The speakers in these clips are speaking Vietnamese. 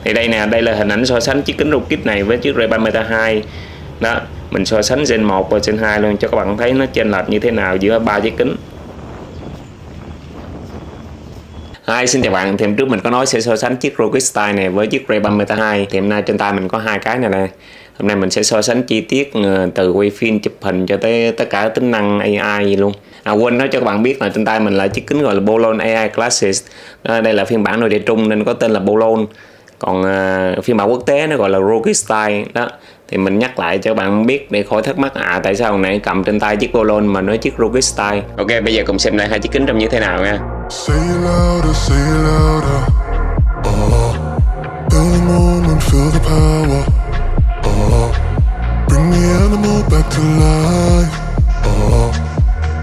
Thì đây nè, đây là hình ảnh so sánh chiếc kính Rokitt này với chiếc Ray-Ban Meta 2 đó. Mình so sánh Gen 1 và Gen 2 luôn cho các bạn thấy nó chênh lệch như thế nào giữa ba chiếc kính. Xin chào bạn, thì trước mình có nói sẽ so sánh chiếc Rokitt Style này với chiếc Ray-Ban Meta 2. Thì hôm nay trên tay mình có hai cái này nè. Hôm nay mình sẽ so sánh chi tiết từ quay phim, chụp hình cho tới tất cả tính năng AI gì luôn. Quên nói cho các bạn biết là trên tay mình là chiếc kính gọi là Bolon AI Classic. Đây là phiên bản nội địa Trung nên có tên là Bolon. Còn phiên bản quốc tế nó gọi là Rokitt Style đó. Thì mình nhắc lại cho các bạn biết để khỏi thắc mắc tại sao hồi nãy cầm trên tay chiếc Bolon mà nói chiếc Rokitt Style. Ok, bây giờ cùng xem lại hai chiếc kính trông như thế nào nha. Say it louder, say it louder. Feel the moment, feel the power. Bring the animal back to life.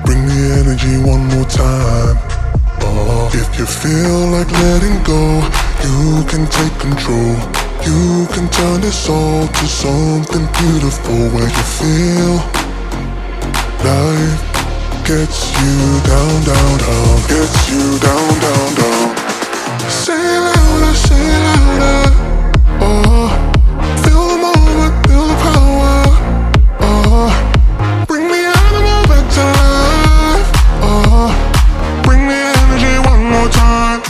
Bring the energy one more time. If you feel like letting go, you can take control. You can turn this all to something beautiful where you feel life gets you down, down, down. Gets you down, down, down. Say it louder, say it louder. Feel the moment, feel the power. Bring the animal back to life. Bring the energy one more time.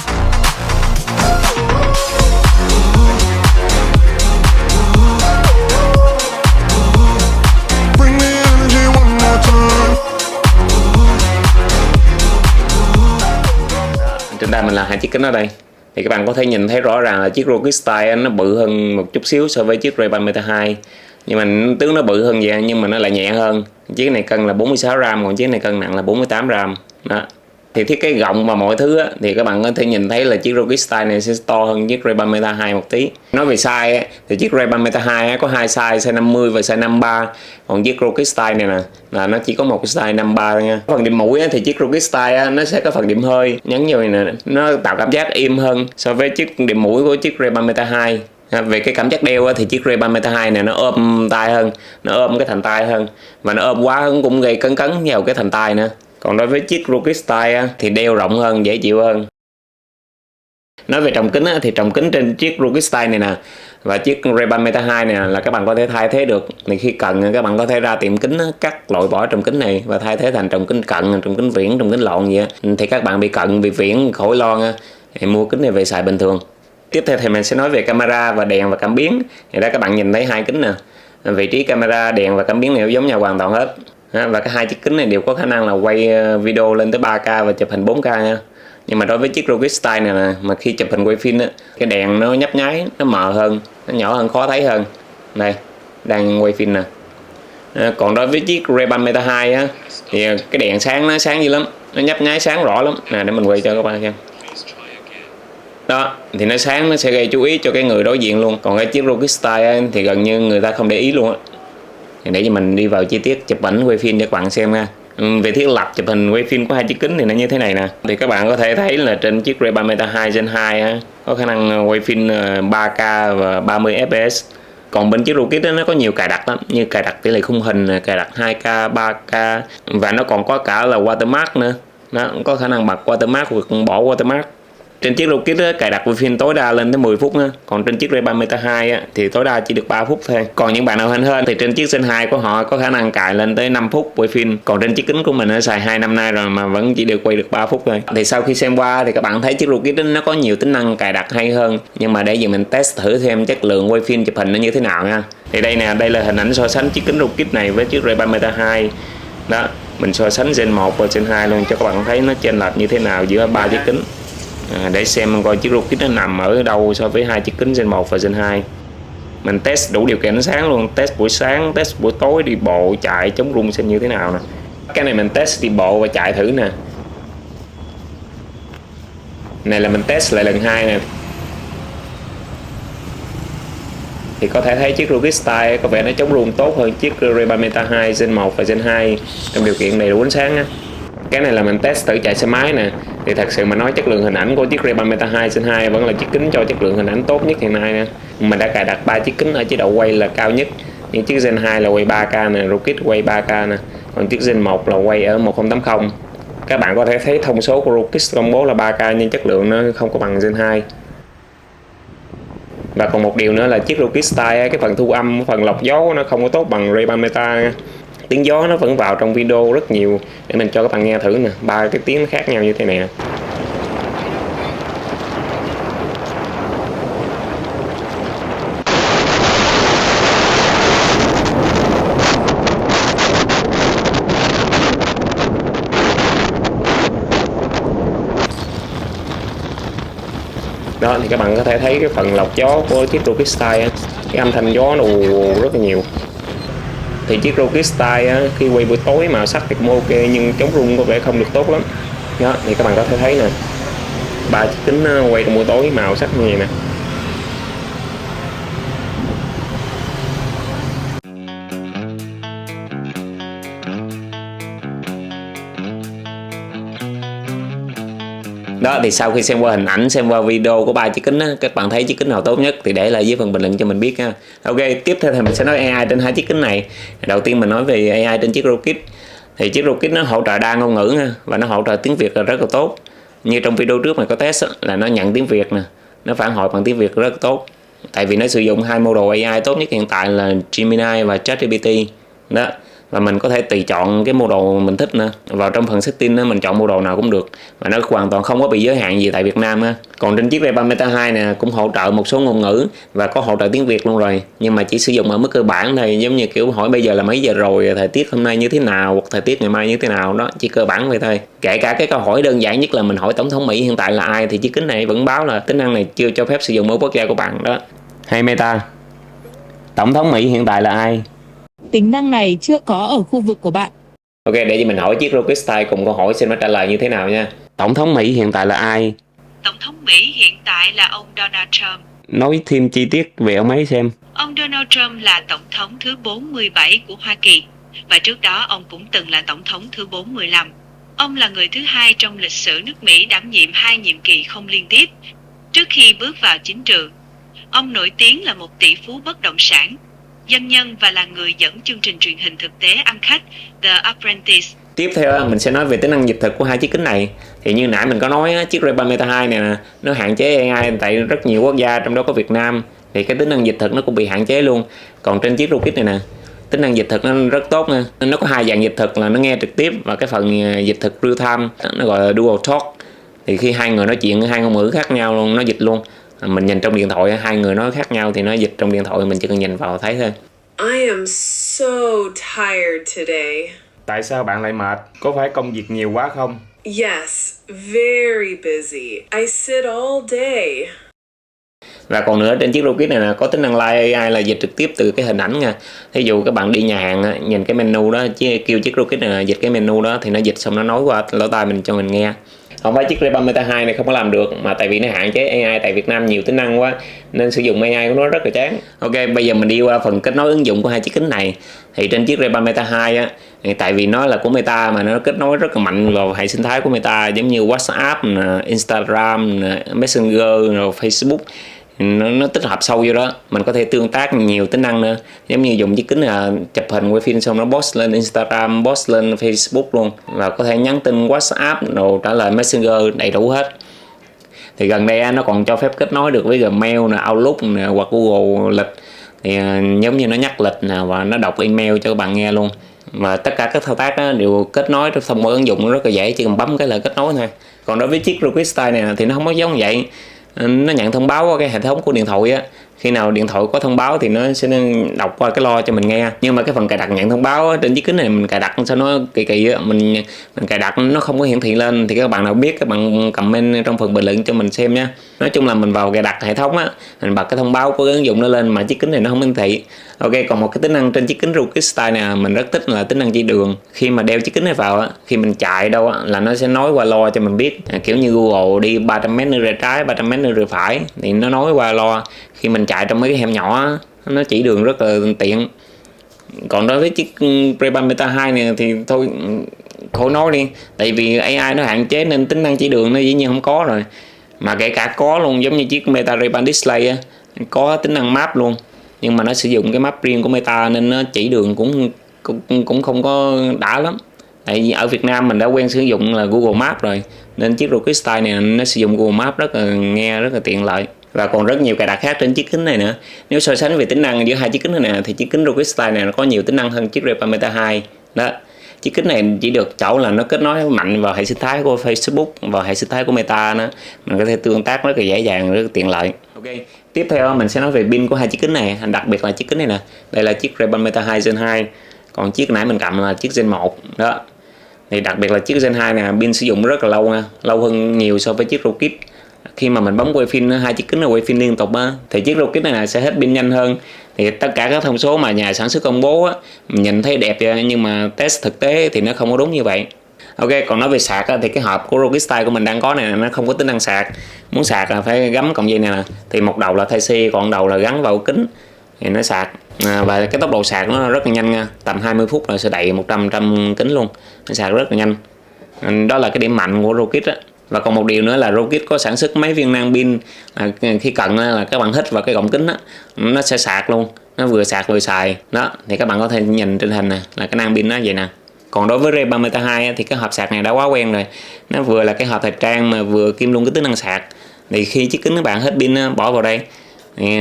Bring the energy one more time. Trên tay mình là hai chiếc kính ở đây. Thì các bạn có thể nhìn thấy rõ ràng là chiếc Rokitt Style nó bự hơn một chút xíu so với chiếc Ray-Ban Meta 2. Nhưng mà tướng nó bự hơn vậy nhưng mà nó lại nhẹ hơn. Chiếc này cân là 46 gram, còn chiếc này cân nặng là 48 gram. Đó. Thì thiết kế gọng và mọi thứ á, thì các bạn có thể nhìn thấy là chiếc Rokitt Style này sẽ to hơn chiếc Ray-Ban Meta 2 một tí. Nói về size á, thì chiếc Ray-Ban Meta 2 á, có hai size 50 và size 53. Còn chiếc Rokitt Style này nè là nó chỉ có một cái size 53 thôi nha. Phần điểm mũi á, thì chiếc Rokitt Style á, nó sẽ có phần điểm hơi nhấn vô này nè, nó tạo cảm giác im hơn so với chiếc điểm mũi của chiếc Ray-Ban Meta 2. Về cái cảm giác đeo á, thì chiếc Ray-Ban Meta 2 này nó ôm tay hơn, nó ôm cái thành tay hơn, và nó ôm quá cũng gây cấn vào cái thành tay nữa. Còn đối với chiếc Rokitt Style á, thì đeo rộng hơn, dễ chịu hơn. Nói về trồng kính á, thì trồng kính trên chiếc Rokitt Style này nè và chiếc Ray-Ban Meta 2 này là các bạn có thể thay thế được. Thì khi cần các bạn có thể ra tiệm kính á, cắt loại bỏ trồng kính này và thay thế thành trồng kính cận, trồng kính viễn, trồng kính lọn vậy á. Thì các bạn bị cận, bị viễn khỏi lo nha, thì mua kính này về xài bình thường. Tiếp theo thì mình sẽ nói về camera và đèn và cảm biến. Thì đó các bạn nhìn thấy hai kính nè, vị trí camera, đèn và cảm biến đều giống nhau hoàn toàn hết. Và cái hai chiếc kính này đều có khả năng là quay video lên tới 3K và chụp hình 4K nha. Nhưng mà đối với chiếc Rokitt Style này nè, mà khi chụp hình quay phim á, cái đèn nó nhấp nháy, nó mờ hơn, nó nhỏ hơn, khó thấy hơn. Đây, đang quay phim nè. Còn đối với chiếc Ray-Ban Meta 2 á, thì cái đèn sáng nó sáng dữ lắm, nó nhấp nháy sáng rõ lắm. Nè, để mình quay cho các bạn xem. Đó, thì nó sáng, nó sẽ gây chú ý cho cái người đối diện luôn. Còn cái chiếc Rokitt Style á, thì gần như người ta không để ý luôn á. Để cho mình đi vào chi tiết chụp ảnh quay phim cho các bạn xem nha. Về thiết lập chụp hình quay phim của hai chiếc kính thì nó như thế này nè. Thì các bạn có thể thấy là trên chiếc Ray-Ban Meta 2 Gen 2 á, có khả năng quay phim 3K và 30 fps. Còn bên chiếc Rokitt nó có nhiều cài đặt lắm, như cài đặt tỷ lệ khung hình, cài đặt 2K, 3K, và nó còn có cả là watermark nữa. Nó có khả năng bật watermark hoặc bỏ watermark. Trên chiếc Rokitt cài đặt quay phim tối đa lên tới 10 phút nữa. Còn trên chiếc Ray-Ban Meta 2 á, thì tối đa chỉ được 3 phút thôi. Còn những bạn nào hên hơn thì trên chiếc Gen 2 của họ có khả năng cài lên tới 5 phút quay phim. Còn trên chiếc kính của mình đã xài 2 năm nay rồi mà vẫn chỉ được quay được 3 phút thôi. Thì sau khi xem qua thì các bạn thấy chiếc Rokitt nó có nhiều tính năng cài đặt hay hơn. Nhưng mà để giờ mình test thử thêm chất lượng quay phim chụp hình nó như thế nào nha. Thì đây nè, đây là hình ảnh so sánh chiếc kính Rokitt này với chiếc Ray-Ban Meta 2. Đó, mình so sánh Gen 1 và Gen 2 luôn cho các bạn thấy nó chênh lệch như thế nào giữa ba chiếc kính. Để xem coi chiếc Rokitt nó nằm ở đâu so với hai chiếc kính Gen 1 và Gen 2. Mình test đủ điều kiện ánh sáng luôn, test buổi sáng, test buổi tối, đi bộ, chạy, chống rung xem như thế nào nè. Cái này mình test đi bộ và chạy thử nè. Này là mình test lại lần 2 nè. Thì có thể thấy chiếc Rokitt Style có vẻ nó chống rung tốt hơn chiếc Ray-Ban Meta 2 Gen 1 và Gen 2 trong điều kiện đầy đủ ánh sáng á. Cái này là mình test thử chạy xe máy nè. Thì thật sự mà nói chất lượng hình ảnh của chiếc Ray-Ban Meta 2 Gen 2 vẫn là chiếc kính cho chất lượng hình ảnh tốt nhất hiện nay nè. Mình đã cài đặt 3 chiếc kính ở chế độ quay là cao nhất. Nhưng chiếc Gen 2 là quay 3K nè, Rokitt quay 3K nè. Còn chiếc Gen 1 là quay ở 1080. Các bạn có thể thấy thông số của Rokitt công bố là 3K nhưng chất lượng nó không có bằng Gen 2. Và còn một điều nữa là chiếc Rokit Style cái phần thu âm, phần lọc gió nó không có tốt bằng Ray-Ban Meta. Tiếng gió nó vẫn vào trong video rất nhiều. Để mình cho các bạn nghe thử nè, 3 cái tiếng khác nhau như thế này nè. Đó thì các bạn có thể thấy cái phần lọc gió của chiếc Rokit Style, cái âm thanh gió nó ù rất là nhiều. Thì chiếc Rokit Style khi quay buổi tối màu sắc thì cũng ok, nhưng chống rung có vẻ không được tốt lắm. Đó thì các bạn có thể thấy nè, 3 chiếc kính quay trong buổi tối màu sắc như vậy nè. Đó thì sau khi xem qua hình ảnh, xem qua video của 3 chiếc kính á, các bạn thấy chiếc kính nào tốt nhất thì để lại dưới phần bình luận cho mình biết ha. Ok, tiếp theo thì mình sẽ nói AI trên 2 chiếc kính này. Đầu tiên mình nói về AI trên chiếc Rokit. Thì chiếc Rokit nó hỗ trợ đa ngôn ngữ nha, và nó hỗ trợ tiếng Việt là rất là tốt. Như trong video trước mình có test á, là nó nhận tiếng Việt nè, nó phản hồi bằng tiếng Việt rất là tốt. Tại vì nó sử dụng 2 model AI tốt nhất hiện tại là Gemini và ChatGPT. Đó. Và mình có thể tùy chọn cái model mình thích nữa. Vào trong phần setting đó, mình chọn model nào cũng được. Và nó hoàn toàn không có bị giới hạn gì tại Việt Nam á. Còn trên chiếc Ray-Ban Meta 2 nè cũng hỗ trợ một số ngôn ngữ và có hỗ trợ tiếng Việt luôn rồi. Nhưng mà chỉ sử dụng ở mức cơ bản thôi, giống như kiểu hỏi bây giờ là mấy giờ rồi, thời tiết hôm nay như thế nào, hoặc thời tiết ngày mai như thế nào đó, chỉ cơ bản vậy thôi. Kể cả cái câu hỏi đơn giản nhất là mình hỏi tổng thống Mỹ hiện tại là ai thì chiếc kính này vẫn báo là tính năng này chưa cho phép sử dụng ở quốc gia của bạn đó. Hay Meta, tổng thống Mỹ hiện tại là ai? Tính năng này chưa có ở khu vực của bạn. Ok, để cho mình hỏi chiếc Rokit Style cùng câu hỏi xem nó trả lời như thế nào nha. Tổng thống Mỹ hiện tại là ai? Tổng thống Mỹ hiện tại là ông Donald Trump. Nói thêm chi tiết về ông ấy xem. Ông Donald Trump là tổng thống thứ 47 của Hoa Kỳ, và trước đó ông cũng từng là tổng thống thứ 45. Ông là người thứ 2 trong lịch sử nước Mỹ đảm nhiệm 2 nhiệm kỳ không liên tiếp. Trước khi bước vào chính trường, ông nổi tiếng là một tỷ phú bất động sản, doanh nhân và là người dẫn chương trình truyền hình thực tế ăn khách The Apprentice. Tiếp theo mình sẽ nói về tính năng dịch thuật của 2 chiếc kính này. Thì như nãy mình có nói chiếc Ray-Ban Meta 2 này nè, nó hạn chế AI tại rất nhiều quốc gia, trong đó có Việt Nam. Thì cái tính năng dịch thuật nó cũng bị hạn chế luôn. Còn trên chiếc Rokit này nè, tính năng dịch thuật nó rất tốt nha. Nó có 2 dạng dịch thuật là nó nghe trực tiếp và cái phần dịch thuật real time, nó gọi là dual talk. Thì khi 2 người nói chuyện 2 ngôn ngữ khác nhau luôn, nó dịch luôn. Mình nhìn trong điện thoại 2 người nói khác nhau thì nó dịch trong điện thoại, mình chỉ cần nhìn vào thấy thôi. I am so tired today. Tại sao bạn lại mệt? Có phải công việc nhiều quá không? Yes, very busy. I sit all day. Và còn nữa, trên chiếc Rokit này là có tính năng Live AI là dịch trực tiếp từ cái hình ảnh nha. Thí dụ các bạn đi nhà hàng nhìn cái menu đó, kêu chiếc Rokit này là dịch cái menu đó thì nó dịch xong nó nói qua lỗ tai mình cho mình nghe. Không phải chiếc Ray-Ban Meta 2 này không có làm được, mà tại vì nó hạn chế AI tại Việt Nam nhiều tính năng quá nên sử dụng AI của nó rất là chán. Ok, bây giờ mình đi qua phần kết nối ứng dụng của 2 chiếc kính này. Thì trên chiếc Ray-Ban Meta 2 á, tại vì nó là của Meta mà nó kết nối rất là mạnh vào hệ sinh thái của Meta, giống như WhatsApp, Instagram, Messenger, rồi Facebook. Nó tích hợp sâu vô đó, mình có thể tương tác nhiều tính năng nữa, giống như dùng chiếc kính là chụp hình quay phim xong nó post lên Instagram, post lên Facebook luôn, và có thể nhắn tin WhatsApp rồi trả lời Messenger đầy đủ hết. Thì gần đây nó còn cho phép kết nối được với Gmail nè, Outlook nè, hoặc Google lịch. Thì giống như nó nhắc lịch nè và nó đọc email cho các bạn nghe luôn. Và tất cả các thao tác đó đều kết nối thông qua ứng dụng rất là dễ, chỉ cần bấm cái là kết nối thôi. Còn đối với chiếc Rokit Style này thì nó không có giống vậy. Nó nhận thông báo qua cái hệ thống của điện thoại á, khi nào điện thoại có thông báo thì nó sẽ đọc qua cái loa cho mình nghe. Nhưng mà cái phần cài đặt nhận thông báo á, trên chiếc kính này mình cài đặt sao nó kỳ kỳ á, mình cài đặt nó không có hiển thị lên. Thì các bạn nào biết các bạn comment trong phần bình luận cho mình xem nha. Nói chung là mình vào cài đặt hệ thống á, mình bật cái thông báo của cái ứng dụng nó lên mà chiếc kính này nó không hiển thị. Ok, còn một cái tính năng trên chiếc kính Rokit Style này mình rất thích là tính năng chỉ đường. Khi mà đeo chiếc kính này vào á, khi mình chạy đâu á là nó sẽ nói qua loa cho mình biết, kiểu như Google đi 300 m rẽ trái, 300 m rẽ phải thì nó nói qua loa. Khi mình chạy trong mấy cái hẻm nhỏ á, nó chỉ đường rất là tiện. Còn đối với chiếc Ray-Ban Meta 2 này thì thôi khỏi nói đi, tại vì AI nó hạn chế nên tính năng chỉ đường nó dĩ nhiên không có rồi. Mà kể cả có luôn, giống như chiếc Meta Ray-Ban Display á, có tính năng map luôn, nhưng mà nó sử dụng cái map riêng của Meta nên nó chỉ đường cũng không có đã lắm. Tại vì ở Việt Nam mình đã quen sử dụng là Google Maps rồi, nên chiếc Rokit Style này nó sử dụng Google Maps rất là tiện lợi. và còn rất nhiều cài đặt khác trên chiếc kính này nữa. Nếu so sánh về tính năng giữa hai chiếc kính này nè thì chiếc kính ROG Style này nó có nhiều tính năng hơn chiếc Ray-Ban Meta 2 đó. Chiếc kính này chỉ được chỗ là nó kết nối mạnh vào hệ sinh thái của Facebook, vào hệ sinh thái của Meta nữa, mình có thể tương tác rất là dễ dàng, rất là tiện lợi. Ok, tiếp theo mình sẽ nói về pin của hai chiếc kính này, đặc biệt là chiếc kính này nè. Đây là chiếc Ray-Ban Meta 2 Gen 2, còn chiếc nãy mình cầm là chiếc Gen 1 đó. Thì đặc biệt là chiếc Gen 2 này pin sử dụng rất là lâu nha, lâu hơn nhiều so với chiếc ROG. Khi mà mình bấm quay phim, hai chiếc kính là quay phim liên tục á, thì chiếc ROG này sẽ hết pin nhanh hơn. Thì tất cả các thông số mà nhà sản xuất công bố á, mình nhìn thấy đẹp vậy, nhưng mà test thực tế thì nó không có đúng như vậy. Ok, còn nói về sạc á, thì cái hộp của ROG Style của mình đang có này nó không có tính năng sạc. Muốn sạc là phải gắm cọng dây này nè, thì một đầu là Type-C, còn đầu là gắn vào kính thì nó sạc. Và cái tốc độ sạc nó rất là nhanh nha, tầm 20 phút là sẽ đầy 100% kính luôn, nó sạc rất là nhanh. Đó là cái điểm mạnh của ROG á. Và còn một điều nữa là ROG có sản xuất mấy viên nang pin, khi cần là các bạn hít vào cái gọng kính á, nó sẽ sạc luôn, nó vừa sạc vừa xài đó. Thì các bạn có thể nhìn trên hình này là cái nang pin nó vậy nè. Còn đối với Ray-Ban Meta 2 thì cái hộp sạc này đã quá quen rồi, nó vừa là cái hộp thời trang mà vừa kim luôn cái tính năng sạc. Thì khi chiếc kính các bạn hết pin bỏ vào đây thì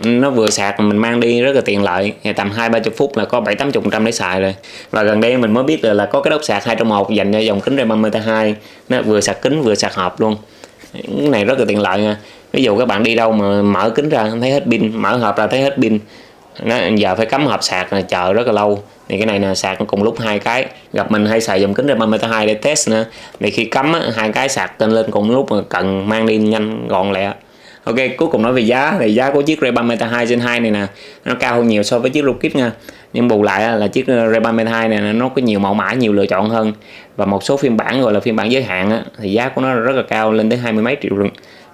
nó vừa sạc mình mang đi rất là tiện lợi, thì tầm 2-30 phút là có 70-80% để xài rồi. Và gần đây mình mới biết được là có cái đốc sạc 2 trong 1 dành cho dòng kính Ray-Ban Meta 2, nó vừa sạc kính vừa sạc hộp luôn. Cái này rất là tiện lợi nha. Ví dụ các bạn đi đâu mà mở kính ra thấy hết pin, mở hộp ra thấy hết pin, giờ phải cắm hộp sạc là chờ rất là lâu. Thì cái này là sạc cùng lúc hai cái. Gặp mình hay xài dòng kính Ray-Ban Meta 2 để test nữa, thì khi cắm hai cái sạc lên cùng lúc mà cần mang đi nhanh gọn lẹ. Ok, cuối cùng nói về giá, thì giá của chiếc Ray-Ban Meta 2 Gen 2 này nè nó cao hơn nhiều so với chiếc ROG nha. Nhưng bù lại là chiếc Ray-Ban Meta 2 này nó có nhiều mẫu mã, nhiều lựa chọn hơn, và một số phiên bản gọi là phiên bản giới hạn á, thì giá của nó rất là cao, lên tới 20 mấy triệu.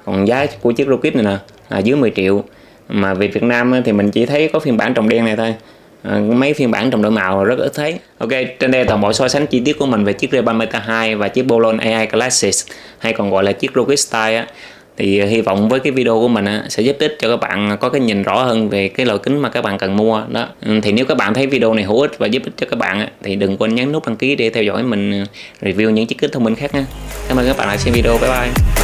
Còn giá của chiếc ROG này nè là dưới 10 triệu. Mà về Việt Nam thì mình chỉ thấy có phiên bản trồng đen này thôi, mấy phiên bản trồng đổi màu rất ít thấy. Ok, trên đây toàn bộ so sánh chi tiết của mình về chiếc Ray-Ban Meta 2 và chiếc Bolon AI Glasses, hay còn gọi là chiếc ROG Style á. Thì hy vọng với cái video của mình sẽ giúp ích cho các bạn có cái nhìn rõ hơn về cái loại kính mà các bạn cần mua đó. Thì nếu các bạn thấy video này hữu ích và giúp ích cho các bạn thì đừng quên nhấn nút đăng ký để theo dõi mình review những chiếc kính thông minh khác nha. Cảm ơn các bạn đã xem video, bye bye.